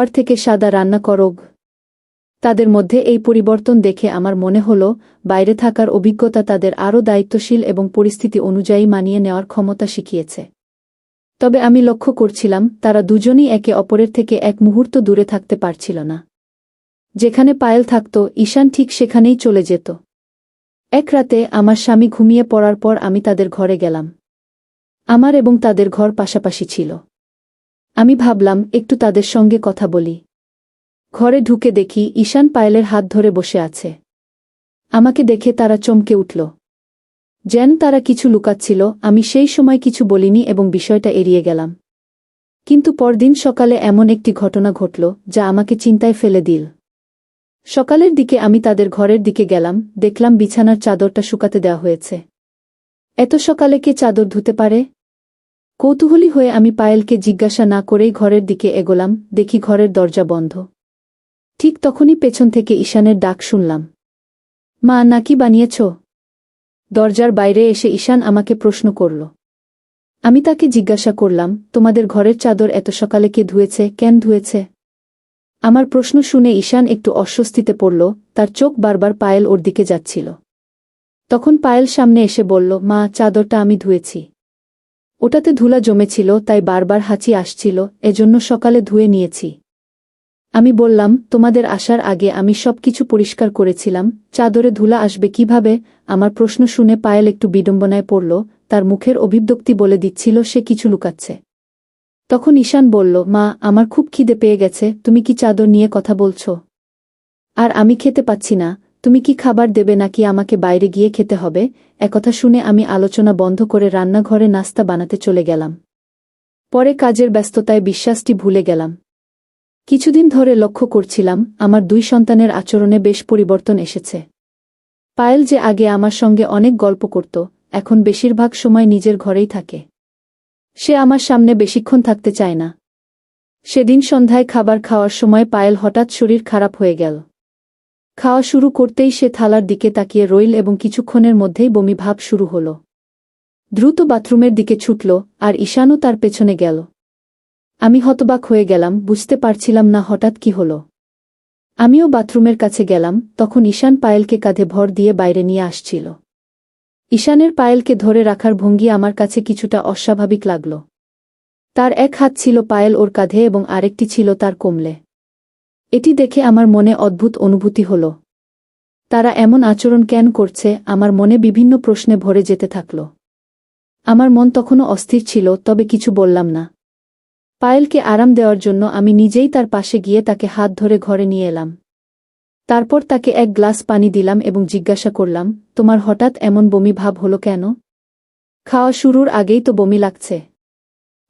থেকে সাদা রান্না করোগ। তাদের মধ্যে এই পরিবর্তন দেখে আমার মনে হল বাইরে থাকার অভিজ্ঞতা তাদের আরও দায়িত্বশীল এবং পরিস্থিতি অনুযায়ী মানিয়ে নেওয়ার ক্ষমতা শিখিয়েছে। তবে আমি লক্ষ্য করছিলাম তারা দুজনই একে অপরের থেকে এক মুহূর্ত দূরে থাকতে পারছিল না। যেখানে পায়েল থাকত ঈশান ঠিক সেখানেই চলে যেত। এক রাতে আমার স্বামী ঘুমিয়ে পড়ার পর আমি তাদের ঘরে গেলাম। আমার এবং তাদের ঘর পাশাপাশি ছিল। আমি ভাবলাম একটু তাদের সঙ্গে কথা বলি। ঘরে ঢুকে দেখি ঈশান পায়েলের হাত ধরে বসে আছে। আমাকে দেখে তারা চমকে উঠল। যেন তারা কিছু লুকাচ্ছিল। আমি সেই সময় কিছু বলিনি এবং বিষয়টা এড়িয়ে গেলাম। কিন্তু পরদিন সকালে এমন একটি ঘটনা ঘটল যা আমাকে চিন্তায় ফেলে দিল। সকালের দিকে আমি তাদের ঘরের দিকে গেলাম, দেখলাম বিছানার চাদরটা শুকাতে দেওয়া হয়েছে। এত সকালে কে চাদর ধুতে পারে? কৌতূহলী হয়ে আমি পায়েলকে জিজ্ঞাসা না করেই ঘরের দিকে এগোলাম, দেখি ঘরের দরজা বন্ধ। ঠিক তখনই পেছন থেকে ঈশানের ডাক শুনলাম। মা, নাকি বানিয়েছ? দরজার বাইরে এসে ঈশান আমাকে প্রশ্ন করল। আমি তাকে জিজ্ঞাসা করলাম, তোমাদের ঘরের চাদর এত সকালে কে ধুয়েছে, কেন ধুয়েছে? আমার প্রশ্ন শুনে ঈশান একটু অস্বস্তিতে পড়ল, তার চোখ বারবার পায়েল ওর দিকে যাচ্ছিল। তখন পায়েল সামনে এসে বলল, মা, চাদরটা আমি ধুয়েছি। ওটাতে ধুলা জমেছিল, তাই বারবার হাঁচি আসছিল, এজন্য সকালে ধুয়ে নিয়েছি। আমি বললাম, তোমাদের আসার আগে আমি সবকিছু পরিষ্কার করেছিলাম, চাদরে ধুলা আসবে কিভাবে? আমার প্রশ্ন শুনে পায়েল একটু বিড়ম্বনায় পড়ল, তার মুখের অভিব্যক্তি বলে দিচ্ছিল সে কিছু লুকাচ্ছে। তখন ঈশান বলল, মা, আমার খুব খিদে পেয়ে গেছে, তুমি কি চাদর নিয়ে কথা বলছ? আর আমি খেতে পাচ্ছি না, তুমি কি খাবার দেবে নাকি আমাকে বাইরে গিয়ে খেতে হবে? একথা শুনে আমি আলোচনা বন্ধ করে রান্নাঘরে নাস্তা বানাতে চলে গেলাম। পরে কাজের ব্যস্ততায় বিশ্বাসটি ভুলে গেলাম। কিছুদিন ধরে লক্ষ্য করছিলাম আমার দুই সন্তানের আচরণে বেশ পরিবর্তন এসেছে। পায়েল যে আগে আমার সঙ্গে অনেক গল্প করত, এখন বেশিরভাগ সময় নিজের ঘরেই থাকে। সে আমার সামনে বেশিক্ষণ থাকতে চায় না। সেদিন সন্ধ্যায় খাবার খাওয়ার সময় পায়েল হঠাৎ শরীর খারাপ হয়ে গেল। খাওয়া শুরু করতেই সে থালার দিকে তাকিয়ে রইল এবং কিছুক্ষণের মধ্যেই বমি ভাব শুরু হল। দ্রুত বাথরুমের দিকে ছুটল, আর ঈশানও তার পেছনে গেল। আমি হতবাক হয়ে গেলাম, বুঝতে পারছিলাম না হঠাৎ কি হল। আমিও বাথরুমের কাছে গেলাম, তখন ঈশান পায়েলকে কাঁধে ভর দিয়ে বাইরে নিয়ে আসছিল। ঈশানের পায়েলকে ধরে রাখার ভঙ্গি আমার কাছে কিছুটা অস্বাভাবিক লাগল। তার এক হাত ছিল পায়েল ওর কাঁধে এবং আরেকটি ছিল তার কোমলে। এটি দেখে আমার মনে অদ্ভুত অনুভূতি হল। তারা এমন আচরণ কেন করছে? আমার মনে বিভিন্ন প্রশ্নে ভরে যেতে থাকল। আমার মন তখনও অস্থির ছিল, তবে কিছু বললাম না। পায়েলকে আরাম দেওয়ার জন্য আমি নিজেই তার পাশে গিয়ে তাকে হাত ধরে ঘরে নিয়ে এলাম। তারপর তাকে এক গ্লাস পানি দিলাম এবং জিজ্ঞাসা করলাম, তোমার হঠাৎ এমন বমি ভাব হলো কেন? খাওয়া শুরুর আগেই তো বমি লাগছে।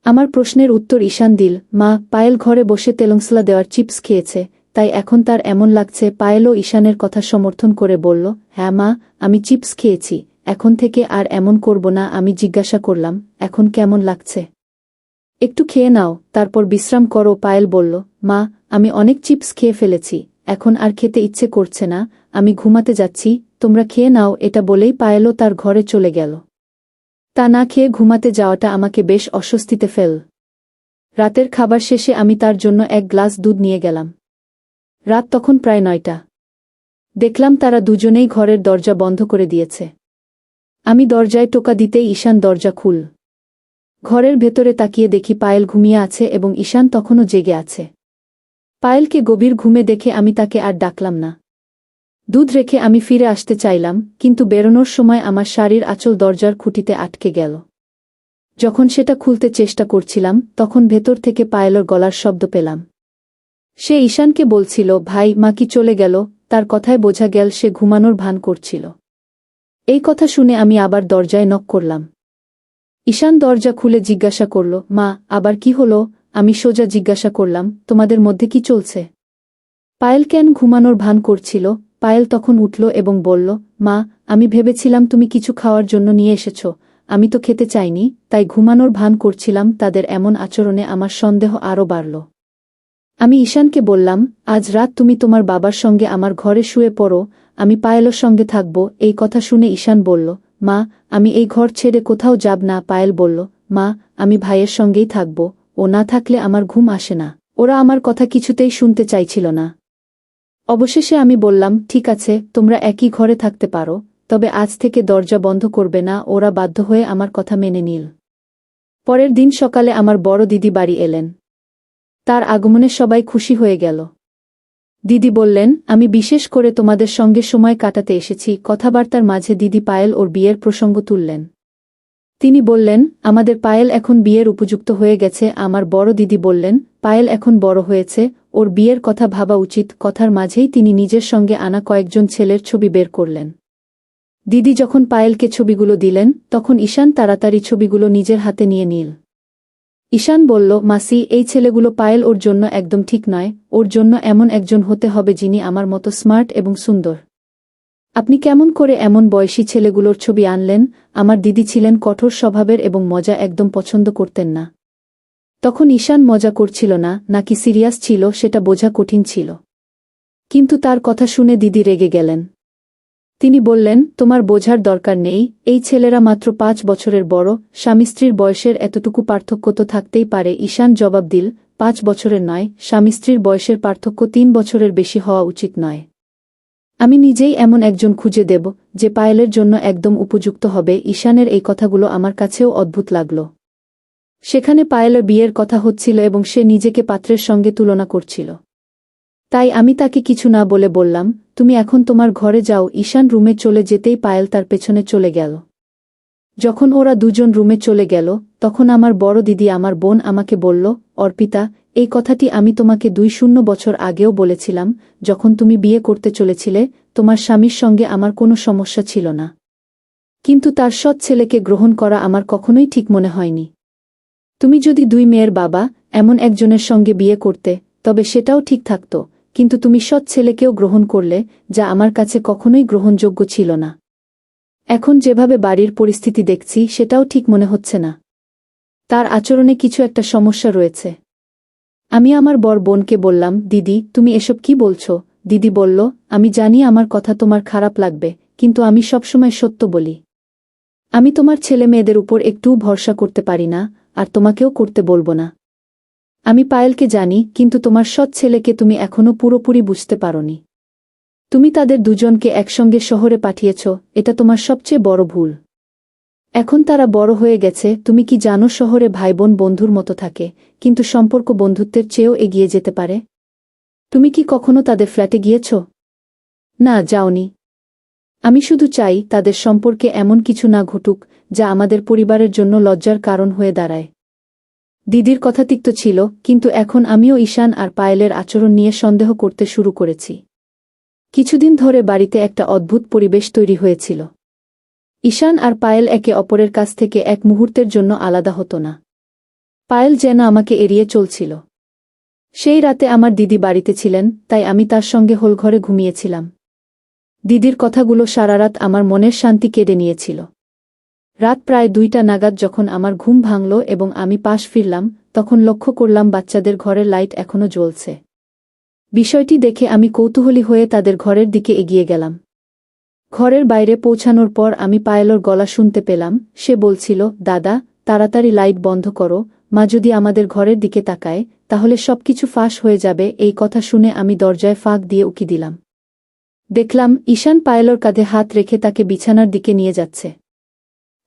আমার প্রশ্নের উত্তর ঈশান দিল, মা, পায়েল ঘরে বসে তেলমসলা দেওয়ার চিপস খেয়েছে, তাই এখন তার এমন লাগছে। পায়েলও ঈশানের কথা সমর্থন করে বলল, হ্যাঁ মা, আমি চিপস খেয়েছি, এখন থেকে আর এমন করব না। আমি জিজ্ঞাসা করলাম, এখন কেমন লাগছে? একটু খেয়ে নাও, তারপর বিশ্রাম করো। পায়েল বলল, মা, আমি অনেক চিপস খেয়ে ফেলেছি, এখন আর খেতে ইচ্ছে করছে না, আমি ঘুমাতে যাচ্ছি, তোমরা খেয়ে নাও। এটা বলেই পায়েলও তার ঘরে চলে গেল। তা না খেয়ে ঘুমাতে যাওয়াটা আমাকে বেশ অস্বস্তিতে ফেল। রাতের খাবার শেষে আমি তার জন্য এক গ্লাস দুধ নিয়ে গেলাম। রাত তখন প্রায় 9টা। দেখলাম তারা দুজনেই ঘরের দরজা বন্ধ করে দিয়েছে। আমি দরজায় টোকা দিতেই ঈশান দরজা খুল। ঘরের ভেতরে তাকিয়ে দেখি পায়েল ঘুমিয়ে আছে এবং ঈশান তখনও জেগে আছে। পায়েলকে গভীর ঘুমে দেখে আমি তাকে আর ডাকলাম না। দুধ রেখে আমি ফিরে আসতে চাইলাম, কিন্তু বেরোনোর সময় আমার শাড়ির আঁচল দরজার খুঁটিতে আটকে গেল। যখন সেটা খুলতে চেষ্টা করছিলাম, তখন ভেতর থেকে পায়েলের গলার শব্দ পেলাম। সে ঈশানকে বলছিল, ভাই, মা কি চলে গেল? তার কথায় বোঝা গেল সে ঘুমানোর ভান করছিল। এই কথা শুনে আমি আবার দরজায় নক করলাম। ঈশান দরজা খুলে জিজ্ঞাসা করল, মা, আবার কি হলো? আমি সোজা জিজ্ঞাসা করলাম, তোমাদের মধ্যে কি চলছে? পায়েল কেন ঘুমানোর ভান করছিল? পায়েল তখন উঠল এবং বলল, মা, আমি ভেবেছিলাম তুমি কিছু খাওয়ার জন্য নিয়ে এসেছ, আমি তো খেতে চাইনি, তাই ঘুমানোর ভান করছিলাম। তাদের এমন আচরণে আমার সন্দেহ আরও বাড়ল। আমি ঈশানকে বললাম, আজ রাত তুমি তোমার বাবার সঙ্গে আমার ঘরে শুয়ে পড়ো, আমি পায়েলের সঙ্গে থাকব। এই কথা শুনে ঈশান বলল, মা, আমি এই ঘর ছেড়ে কোথাও যাব না। পায়েল বলল, মা, আমি ভাইয়ের সঙ্গেই থাকব, ও না থাকলে আমার ঘুম আসে না। ওরা আমার কথা কিছুতেই শুনতে চাইছিল না। অবশেষে আমি বললাম, ঠিক আছে, তোমরা একই ঘরে থাকতে পারো, তবে আজ থেকে দরজা বন্ধ করবে না। ওরা বাধ্য হয়ে আমার কথা মেনে নিল। পরের দিন সকালে আমার বড় দিদি বাড়ি এলেন। তার আগমনে সবাই খুশি হয়ে গেল। দিদি বললেন, আমি বিশেষ করে তোমাদের সঙ্গে সময় কাটাতে এসেছি। কথাবার্তার মাঝে দিদি পায়েল ওর বিয়ের প্রসঙ্গ তুললেন। তিনি বললেন, আমাদের পায়েল এখন বিয়ের উপযুক্ত হয়ে গেছে। আমার বড় দিদি বললেন, পায়েল এখন বড় হয়েছে, ওর বিয়ের কথা ভাবা উচিত। কথার মাঝেই তিনি নিজের সঙ্গে আনা কয়েকজন ছেলের ছবি বের করলেন। দিদি যখন পায়েলকে ছবিগুলো দিলেন, তখন ঈশান তাড়াতাড়ি ছবিগুলো নিজের হাতে নিয়ে নিল। ঈশান বলল, মাসি, এই ছেলেগুলো পায়েল ওর জন্য একদম ঠিক নয়। ওর জন্য এমন একজন হতে হবে যিনি আমার মতো স্মার্ট এবং সুন্দর। আপনি কেমন করে এমন বয়সী ছেলেগুলোর ছবি আনলেন? আমার দিদি ছিলেন কঠোর স্বভাবের এবং মজা একদম পছন্দ করতেন না। তখন ঈশান মজা করছিল না নাকি সিরিয়াস ছিল সেটা বোঝা কঠিন ছিল। কিন্তু তার কথা শুনে দিদি রেগে গেলেন। তিনি বললেন, তোমার বোঝার দরকার নেই, এই ছেলেরা মাত্র 5 বছরের বড়, স্বামী স্ত্রীর বয়সের এতটুকু পার্থক্য তো থাকতেই পারে। ঈশান জবাব দিল, 5 বছরের নয়, স্বামী স্ত্রীর বয়সের পার্থক্য 3 বছরের বেশি হওয়া উচিত নয়। আমি নিজেই এমন একজন খুঁজে দেব যে পায়েলের জন্য একদম উপযুক্ত হবে। ঈশানের এই কথাগুলো আমার কাছেও অদ্ভুত লাগল। সেখানে পায়েলের বিয়ের কথা হচ্ছিল এবং সে নিজেকে পাত্রের সঙ্গে তুলনা করছিল। তাই আমি তাকে কিছু না বলে বললাম, তুমি এখন তোমার ঘরে যাও। ঈশান রুমে চলে যেতেই পায়েল তার পেছনে চলে গেল। যখন ওরা দুজন রুমে চলে গেল, তখন আমার বড় দিদি, আমার বোন, আমাকে বলল, অর্পিতা, এই কথাটি আমি তোমাকে 2 বছর আগেও বলেছিলাম। যখন তুমি বিয়ে করতে চলেছিলে, তোমার স্বামীর সঙ্গে আমার কোনো সমস্যা ছিল না। কিন্তু তার সৎ ছেলেকে গ্রহণ করা আমার কখনোই ঠিক মনে হয়নি। তুমি যদি 2 মেয়ের বাবা এমন একজনের সঙ্গে বিয়ে করতে, তবে সেটাও ঠিক থাকত, কিন্তু তুমি সৎ ছেলেকেও গ্রহণ করলে, যা আমার কাছে কখনোই গ্রহণযোগ্য ছিল না। এখন যেভাবে বাড়ির পরিস্থিতি দেখছি, সেটাও ঠিক মনে হচ্ছে না। তার আচরণে কিছু একটা সমস্যা রয়েছে। আমি আমার বড় বোনকে বললাম, দিদি, তুমি এসব কি বলছো? দিদি বলল, আমি জানি আমার কথা তোমার খারাপ লাগবে, কিন্তু আমি সবসময় সত্য বলি। আমি তোমার ছেলে মেয়েদের উপর একটুও ভরসা করতে পারি না, আর তোমাকেও করতে বলবো না। আমি পায়েলকে জানি, কিন্তু তোমার সৎ ছেলেকে তুমি এখনো পুরোপুরি বুঝতে পারোনি। তুমি তাদের দুজনকে একসঙ্গে শহরে পাঠিয়েছ, এটা তোমার সবচেয়ে বড় ভুল। এখন তারা বড় হয়ে গেছে। তুমি কি জানো, শহরে ভাইবোন বন্ধুর মতো থাকে, কিন্তু সম্পর্ক বন্ধুত্বের চেয়েও এগিয়ে যেতে পারে? তুমি কি কখনো তাদের ফ্ল্যাটে গিয়েছ? না, যাওনি। আমি শুধু চাই তাদের সম্পর্কে এমন কিছু না ঘটুক যা আমাদের পরিবারের জন্য লজ্জার কারণ হয়ে দাঁড়ায়। দিদির কথা তিক্ত ছিল, কিন্তু এখন আমিও ঈশান আর পায়েলের আচরণ নিয়ে সন্দেহ করতে শুরু করেছি। কিছুদিন ধরে বাড়িতে একটা অদ্ভুত পরিবেশ তৈরি হয়েছিল। ঈশান আর পায়েল একে অপরের কাছ থেকে এক মুহূর্তের জন্য আলাদা হতো না। পায়েল যেন আমাকে এড়িয়ে চলছিল। সেই রাতে আমার দিদি বাড়িতে ছিলেন, তাই আমি তার সঙ্গে হোলঘরে ঘুমিয়েছিলাম। দিদির কথাগুলো সারারাত আমার মনের শান্তি কেড়ে নিয়েছিল। রাত প্রায় 2টা নাগাদ যখন আমার ঘুম ভাঙল এবং আমি পাশ ফিরলাম, তখন লক্ষ্য করলাম বাচ্চাদের ঘরের লাইট এখনো জ্বলছে। বিষয়টি দেখে আমি কৌতূহলী হয়ে তাদের ঘরের দিকে এগিয়ে গেলাম। ঘরের বাইরে পৌঁছানোর পর আমি পায়েলের গলা শুনতে পেলাম। সে বলছিল, দাদা, তাড়াতাড়ি লাইট বন্ধ করো, মা যদি আমাদের ঘরের দিকে তাকায়, তাহলে সবকিছু ফাঁস হয়ে যাবে। এই কথা শুনে আমি দরজায় ফাঁক দিয়ে উকি দিলাম। দেখলাম ঈশান পায়েলের কাঁধে হাত রেখে তাকে বিছানার দিকে নিয়ে যাচ্ছে।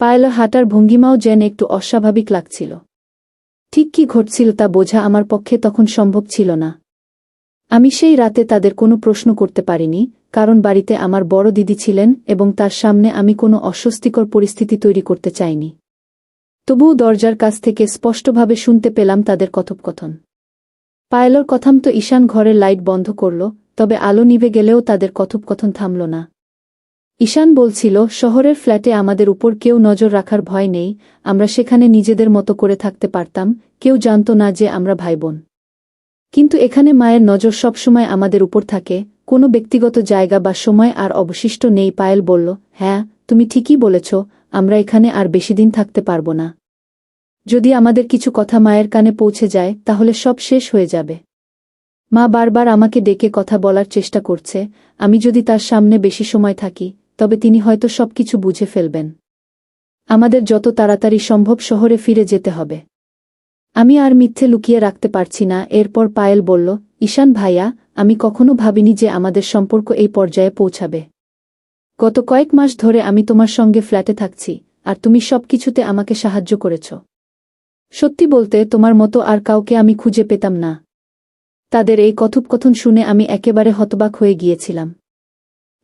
পায়েলের হাঁটার ভঙ্গিমাও যেন একটু অস্বাভাবিক লাগছিল। ঠিক কি ঘটছিল তা বোঝা আমার পক্ষে তখন সম্ভব ছিল না। আমি সেই রাতে তাদের কোনো প্রশ্ন করতে পারিনি, কারণ বাড়িতে আমার বড় দিদি ছিলেন এবং তার সামনে আমি কোনো অস্বস্তিকর পরিস্থিতি তৈরি করতে চাইনি। তবুও দরজার কাছ থেকে স্পষ্টভাবে শুনতে পেলাম তাদের কথোপকথন। পায়েলের কথামতো ঈশান ঘরের লাইট বন্ধ করল, তবে আলো নিভে গেলেও তাদের কথোপকথন থামল না। ঈশান বলছিল, শহরের ফ্ল্যাটে আমাদের উপর কেউ নজর রাখার ভয় নেই, আমরা সেখানে নিজেদের মতো করে থাকতে পারতাম, কেউ জানত না যে আমরা ভাইবোন। কিন্তু এখানে মায়ের নজর সবসময় আমাদের উপর থাকে, কোনো ব্যক্তিগত জায়গা বা সময় আর অবশিষ্ট নেই। পায়েল বলল, হ্যাঁ, তুমি ঠিকই বলেছ, আমরা এখানে আর বেশিদিন থাকতে পারব না। যদি আমাদের কিছু কথা মায়ের কানে পৌঁছে যায়, তাহলে সব শেষ হয়ে যাবে। মা বারবার আমাকে ডেকে কথা বলার চেষ্টা করছে, আমি যদি তার সামনে বেশি সময় থাকি, তবে তিনি হয়তো সবকিছু বুঝে ফেলবেন। আমাদের যত তাড়াতাড়ি সম্ভব শহরে ফিরে যেতে হবে। আমি আর মিথ্যে লুকিয়ে রাখতে পারছি না। এরপর পায়েল বলল, ঈশান ভাইয়া, আমি কখনো ভাবিনি যে আমাদের সম্পর্ক এই পর্যায়ে পৌঁছাবে। গত কয়েক মাস ধরে আমি তোমার সঙ্গে ফ্ল্যাটে থাকছি, আর তুমি সবকিছুতে আমাকে সাহায্য করেছ। সত্যি বলতে, তোমার মতো আর কাউকে আমি খুঁজে পেতাম না। তাদের এই কথোপকথন শুনে আমি একেবারে হতবাক হয়ে গিয়েছিলাম।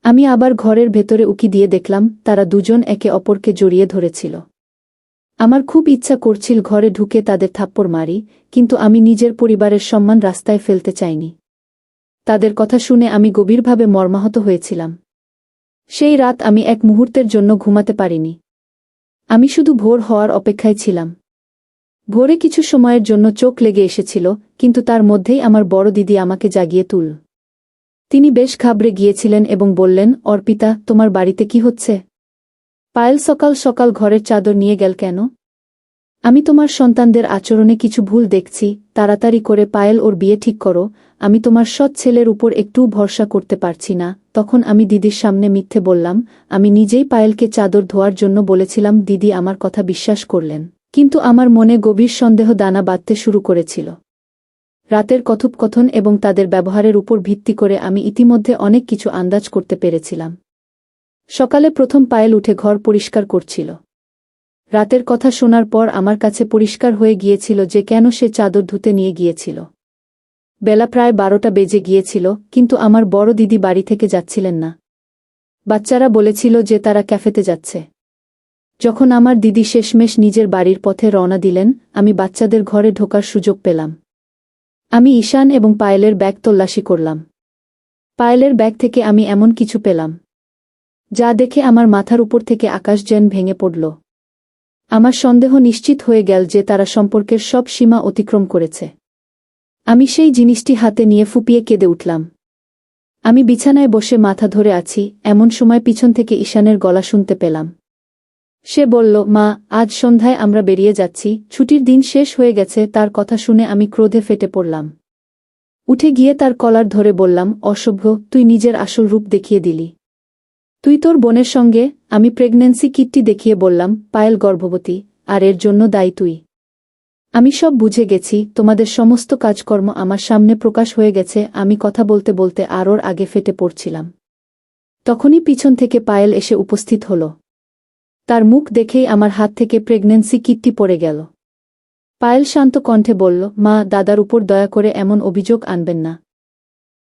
আমি আবার ঘরের ভেতরে উকি দিয়ে দেখলাম তারা দুজন একে অপরকে জড়িয়ে ধরেছিল। আমার খুব ইচ্ছা করছিল ঘরে ঢুকে তাদের থাপ্পড় মারি, কিন্তু আমি নিজের পরিবারের সম্মান রাস্তায় ফেলতে চাইনি। তাদের কথা শুনে আমি গভীরভাবে মর্মাহত হয়েছিলাম। সেই রাত আমি এক মুহূর্তের জন্য ঘুমাতে পারিনি। আমি শুধু ভোর হওয়ার অপেক্ষায় ছিলাম। ভোরে কিছু সময়ের জন্য চোখ লেগে এসেছিল, কিন্তু তার মধ্যেই আমার বড় দিদি আমাকে জাগিয়ে তুলল। তিনি বেশ ঘাবড়ে গিয়েছিলেন এবং বললেন, অর্পিতা, তোমার বাড়িতে কি হচ্ছে? পায়েল সকাল সকাল ঘরের চাদর নিয়ে গেল কেন? আমি তোমার সন্তানদের আচরণে কিছু ভুল দেখছি, তাড়াতাড়ি করে পায়েল ওর বিয়ে ঠিক করো। আমি তোমার সৎ ছেলের উপর একটু ভরসা করতে পারছি না। তখন আমি দিদির সামনে মিথ্যে বললাম। আমি নিজেই পায়েলকে চাদর ধোয়ার জন্য বলেছিলাম। দিদি আমার কথা বিশ্বাস করলেন, কিন্তু আমার মনে গভীর সন্দেহ দানা বাঁধতে শুরু করেছিল। রাতের কথোপকথন এবং তাদের ব্যবহারের উপর ভিত্তি করে আমি ইতিমধ্যে অনেক কিছু আন্দাজ করতে পেরেছিলাম। সকালে প্রথম পায়েল উঠে ঘর পরিষ্কার করছিল। রাতের কথা শোনার পর আমার কাছে পরিষ্কার হয়ে গিয়েছিল যে কেন সে চাদর ধুতে নিয়ে গিয়েছিল। বেলা প্রায় 12টা বেজে গিয়েছিল, কিন্তু আমার বড় দিদি বাড়ি থেকে যাচ্ছিলেন না। বাচ্চারা বলেছিল যে তারা ক্যাফেতে যাচ্ছে। যখন আমার দিদি শেষমেশ নিজের বাড়ির পথে রওনা দিলেন, আমি বাচ্চাদের ঘরে ঢোকার সুযোগ পেলাম। আমি ঈশান এবং পায়েলের ব্যাগ তল্লাশি করলাম। পায়েলের ব্যাগ থেকে আমি এমন কিছু পেলাম যা দেখে আমার মাথার উপর থেকে আকাশ যেন ভেঙে পড়ল। আমার সন্দেহ নিশ্চিত হয়ে গেল যে তারা সম্পর্কের সব সীমা অতিক্রম করেছে। আমি সেই জিনিসটি হাতে নিয়ে ফুঁপিয়ে কেঁদে উঠলাম। আমি বিছানায় বসে মাথা ধরে আছি, এমন সময় পিছন থেকে ঈশানের গলা শুনতে পেলাম। সে বলল, মা, আজ সন্ধ্যায় আমরা বেরিয়ে যাচ্ছি, ছুটির দিন শেষ হয়ে গেছে। তার কথা শুনে আমি ক্রোধে ফেটে পড়লাম। উঠে গিয়ে তার কলার ধরে বললাম, অসভ্য, তুই নিজের আসল রূপ দেখিয়ে দিলি। তুই তোর বোনের সঙ্গে। আমি প্রেগন্যান্সি কিটটি দেখিয়ে বললাম, পায়েল গর্ভবতী, আর এর জন্য দায়ী তুই। আমি সব বুঝে গেছি, তোমাদের সমস্ত কাজকর্ম আমার সামনে প্রকাশ হয়ে গেছে। আমি কথা বলতে বলতে আরোর আগে ফেটে পড়ছিলাম। তখনই পিছন থেকে পায়েল এসে উপস্থিত হল। তার মুখ দেখেই আমার হাত থেকে প্রেগন্যান্সি কিটটি পড়ে গেল। পায়েল শান্ত কণ্ঠে বলল, মা, দাদার উপর দয়া করে এমন অভিযোগ আনবেন না।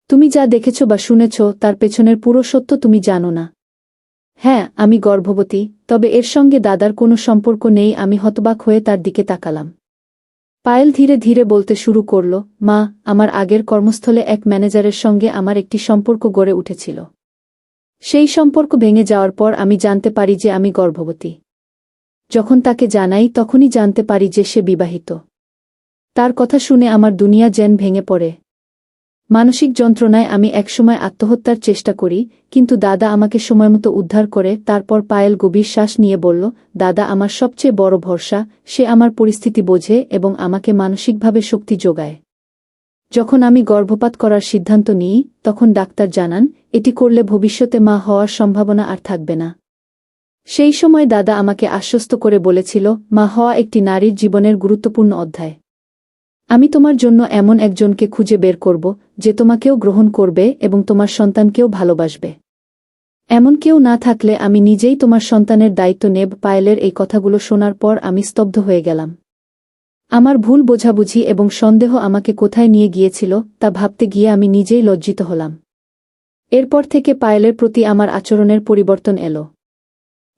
তুমি যা দেখেছ বা শুনেছ তার পেছনের পুরো সত্য তুমি জানো না। হ্যাঁ, আমি গর্ভবতী, তবে এর সঙ্গে দাদার কোনো সম্পর্ক নেই। আমি হতবাক হয়ে তার দিকে তাকালাম। পায়েল ধীরে ধীরে বলতে শুরু করল, মা, আমার আগের কর্মস্থলে এক ম্যানেজারের সঙ্গে আমার একটি সম্পর্ক গড়ে উঠেছিল। সেই সম্পর্ক ভেঙে যাওয়ার পর আমি জানতে পারি যে আমি গর্ভবতী। যখন তাকে জানাই তখনই জানতে পারি যে সে বিবাহিত। তার কথা শুনে আমার দুনিয়া যেন ভেঙে পড়ে। মানসিক যন্ত্রণায় আমি একসময় আত্মহত্যার চেষ্টা করি, কিন্তু দাদা আমাকে সময়মতো উদ্ধার করে। তারপর পায়েল গভীর শ্বাস নিয়ে বলল, দাদা আমার সবচেয়ে বড় ভরসা। সে আমার পরিস্থিতি বোঝে এবং আমাকে মানসিকভাবে শক্তি যোগায়। যখন আমি গর্ভপাত করার সিদ্ধান্ত নিই, তখন ডাক্তার জানান এটি করলে ভবিষ্যতে মা হওয়ার সম্ভাবনা আর থাকবে না। সেই সময় দাদা আমাকে আশ্বস্ত করে বলেছিল, মা হওয়া একটি নারীর জীবনের গুরুত্বপূর্ণ অধ্যায়। আমি তোমার জন্য এমন একজনকে খুঁজে বের করব যে তোমাকেও গ্রহণ করবে এবং তোমার সন্তানকেও ভালোবাসবে। এমন কেউ না থাকলে আমি নিজেই তোমার সন্তানের দায়িত্ব নেব। পায়েলের এই কথাগুলো শোনার পর আমি স্তব্ধ হয়ে গেলাম। আমার ভুল বোঝাবুঝি এবং সন্দেহ আমাকে কোথায় নিয়ে গিয়েছিল তা ভাবতে গিয়ে আমি নিজেই লজ্জিত হলাম। এরপর থেকে পায়েলের প্রতি আমার আচরণের পরিবর্তন এলো।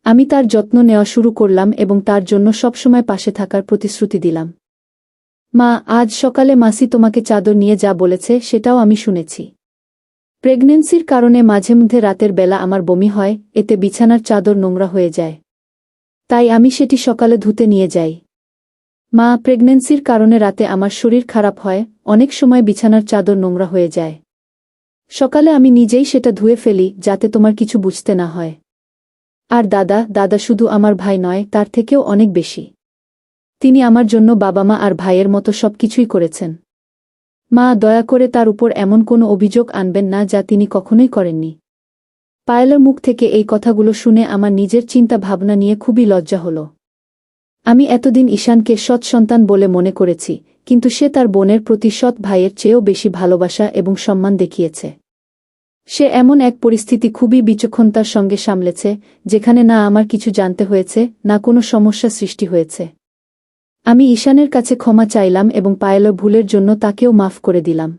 আমি তার যত্ন নেওয়া শুরু করলাম এবং তার জন্য সবসময় পাশে থাকার প্রতিশ্রুতি দিলাম। মা, আজ সকালে মাসি তোমাকে চাদর নিয়ে যা বলেছে সেটাও আমি শুনেছি। প্রেগন্যান্সির কারণে মাঝে মধ্যে রাতের বেলা আমার বমি হয়, এতে বিছানার চাদর নোংরা হয়ে যায়। তাই আমি সেটি সকালে ধুতে নিয়ে যাই। মা, প্রেগন্যান্সির কারণে রাতে আমার শরীর খারাপ হয়, অনেক সময় বিছানার চাদর নোংরা হয়ে যায়। সকালে আমি নিজেই সেটা ধুয়ে ফেলি যাতে তোমার কিছু বুঝতে না হয়। আর দাদা শুধু আমার ভাই নয়, তার থেকেও অনেক বেশি। তিনি আমার জন্য বাবা মা আর ভাইয়ের মতো সবকিছুই করেছেন। মা, দয়া করে তার উপর এমন কোনো অভিযোগ আনবেন না যা তিনি কখনোই করেননি। পায়েলের মুখ থেকে এই কথাগুলো শুনে আমার নিজের চিন্তা ভাবনা নিয়ে খুবই লজ্জা হল। আমি এতদিন ঈশানকে সৎ সন্তান বলে মনে করেছি, কিন্তু সে তার বোনের প্রতি সৎ ভাইয়ের চেয়েও বেশি ভালোবাসা এবং সম্মান দেখিয়েছে। সে এমন এক পরিস্থিতি খুবই বিচক্ষণতার সঙ্গে সামলেছে, যেখানে না আমার কিছু জানতে হয়েছে, না কোনো সমস্যা সৃষ্টি হয়েছে। আমি ঈশানের কাছে ক্ষমা চাইলাম এবং পায়েলের ভুলের জন্য তাকেও মাফ করে দিলাম।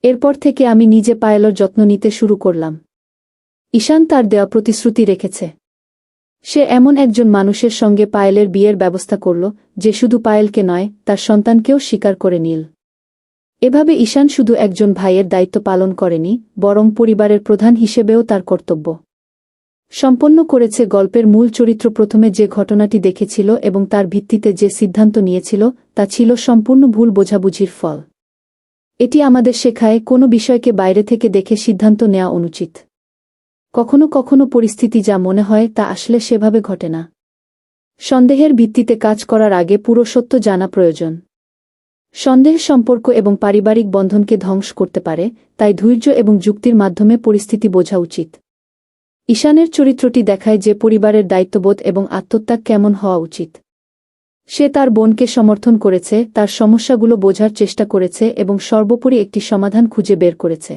এরপর থেকে আমি নিজে পায়েলের যত্ন নিতে শুরু করলাম। ঈশান তার দেওয়া প্রতিশ্রুতি রেখেছে। সে এমন একজন মানুষের সঙ্গে পায়েলের বিয়ের ব্যবস্থা করল, যে শুধু পায়েলকে নয়, তার সন্তানকেও স্বীকার করে নিল। এভাবে ঈশান শুধু একজন ভাইয়ের দায়িত্ব পালন করেনি, বরং পরিবারের প্রধান হিসেবেও তার কর্তব্য সম্পন্ন করেছে। গল্পের মূল চরিত্র প্রথমে যে ঘটনাটি দেখেছিল এবং তার ভিত্তিতে যে সিদ্ধান্ত নিয়েছিল, তা ছিল সম্পূর্ণ ভুল বোঝাবুঝির ফল। এটি আমাদের শেখায়, কোনো বিষয়কে বাইরে থেকে দেখে সিদ্ধান্ত নেওয়া অনুচিত। কখনো কখনো পরিস্থিতি যা মনে হয় তা আসলে সেভাবে ঘটে না। সন্দেহের ভিত্তিতে কাজ করার আগে পুরো সত্য জানা প্রয়োজন। সন্দেহ সম্পর্ক এবং পারিবারিক বন্ধনকে ধ্বংস করতে পারে, তাই ধৈর্য এবং যুক্তির মাধ্যমে পরিস্থিতি বোঝা উচিত। ঈশানের চরিত্রটি দেখায় যে পরিবারের দায়িত্ববোধ এবং আত্মত্যাগ কেমন হওয়া উচিত। সে তার বোনকে সমর্থন করেছে, তার সমস্যাগুলো বোঝার চেষ্টা করেছে এবং সর্বোপরি একটি সমাধান খুঁজে বের করেছে।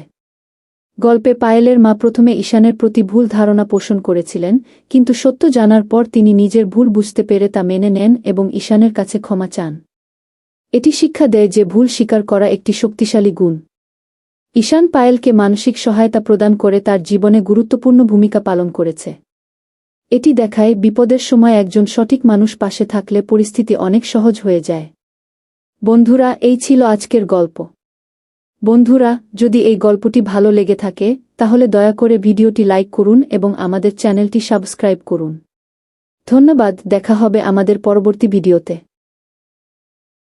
গল্পে পায়েলের মা প্রথমে ঈশানের প্রতি ভুল ধারণা পোষণ করেছিলেন, কিন্তু সত্য জানার পর তিনি নিজের ভুল বুঝতে পেরে তা মেনে নেন এবং ঈশানের কাছে ক্ষমা চান। এটি শিক্ষা দেয় যে ভুল স্বীকার করা একটি শক্তিশালী গুণ। ঈশান পায়েলকে মানসিক সহায়তা প্রদান করে তার জীবনে গুরুত্বপূর্ণ ভূমিকা পালন করেছে। এটি দেখায়, বিপদের সময় একজন সঠিক মানুষ পাশে থাকলে পরিস্থিতি অনেক সহজ হয়ে যায়। বন্ধুরা, এই ছিল আজকের গল্প। বন্ধুরা, যদি এই গল্পটি ভালো লেগে থাকে, তাহলে দয়া করে ভিডিওটি লাইক করুন এবং আমাদের চ্যানেলটি সাবস্ক্রাইব করুন। ধন্যবাদ, দেখা হবে আমাদের পরবর্তী ভিডিওতে।